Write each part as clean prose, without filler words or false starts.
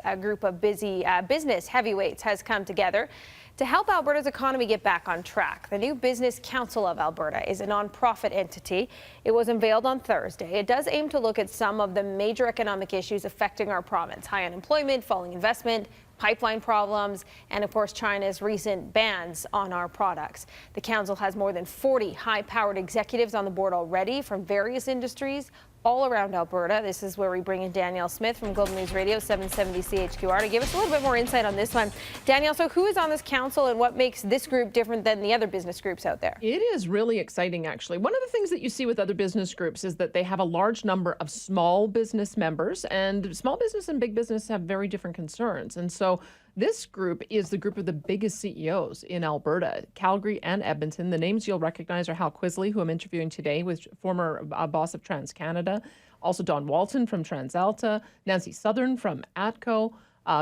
A group of busy business heavyweights has come together to help Alberta's economy get back on track. The new Business Council of Alberta is a nonprofit entity. It was unveiled on Thursday. It does aim to look at some of the major economic issues affecting our province: high unemployment, falling investment, pipeline problems, and of course China's recent bans on our products. The council has more than 40 high-powered executives on the board already from various industries all around Alberta. This is where we bring in Danielle Smith from Global News Radio 770 CHQR to give us a little bit more insight on this one. Danielle, so who is on this council and what makes this group different than the other business groups out there? It is really exciting, actually. One of the things that you see with other business groups is that they have a large number of small business members, and small business and big business have very different concerns. And so this group is the group of the biggest CEOs in Alberta, Calgary and Edmonton. The names you'll recognize are Hal Quisley, who I'm interviewing today, was former boss of TransCanada. Also Don Walton from TransAlta, Nancy Southern from ATCO,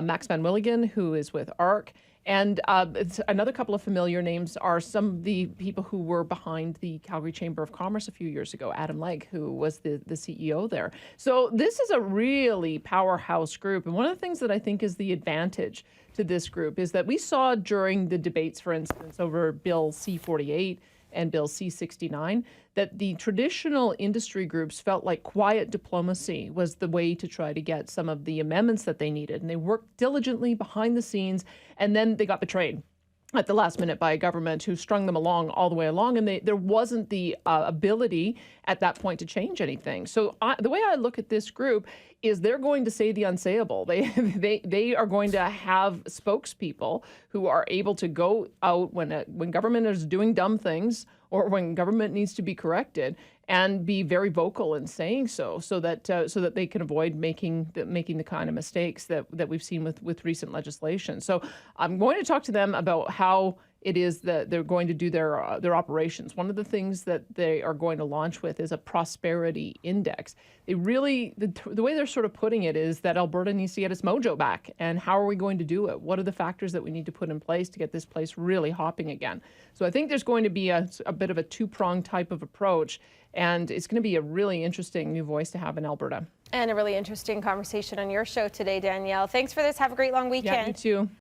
Max Van Willigen, who is with ARC. And another couple of familiar names are some of the people who were behind the Calgary Chamber of Commerce a few years ago. Adam Legg, who was the CEO there. So this is a really powerhouse group. And one of the things that I think is the advantage to this group is that we saw during the debates, for instance, over Bill C-48 and Bill C-69, that the traditional industry groups felt like quiet diplomacy was the way to try to get some of the amendments that they needed. And they worked diligently behind the scenes, and then they got betrayed at the last minute by a government who strung them along all the way along, and there wasn't the ability at that point to change anything. So the way I look at this group is they're going to say the unsayable. They are going to have spokespeople who are able to go out when government is doing dumb things or when government needs to be corrected, and be very vocal in saying so that they can avoid making the kind of mistakes that we've seen with recent legislation. So I'm going to talk to them about how it is that they're going to do their operations. One of the things that they are going to launch with is a prosperity index. They really, the way they're sort of putting it is that Alberta needs to get its mojo back. And how are we going to do it? What are the factors that we need to put in place to get this place really hopping again? So I think there's going to be a bit of a two-pronged type of approach. And it's going to be a really interesting new voice to have in Alberta. And a really interesting conversation on your show today, Danielle. Thanks for this. Have a great long weekend. Yeah, you too.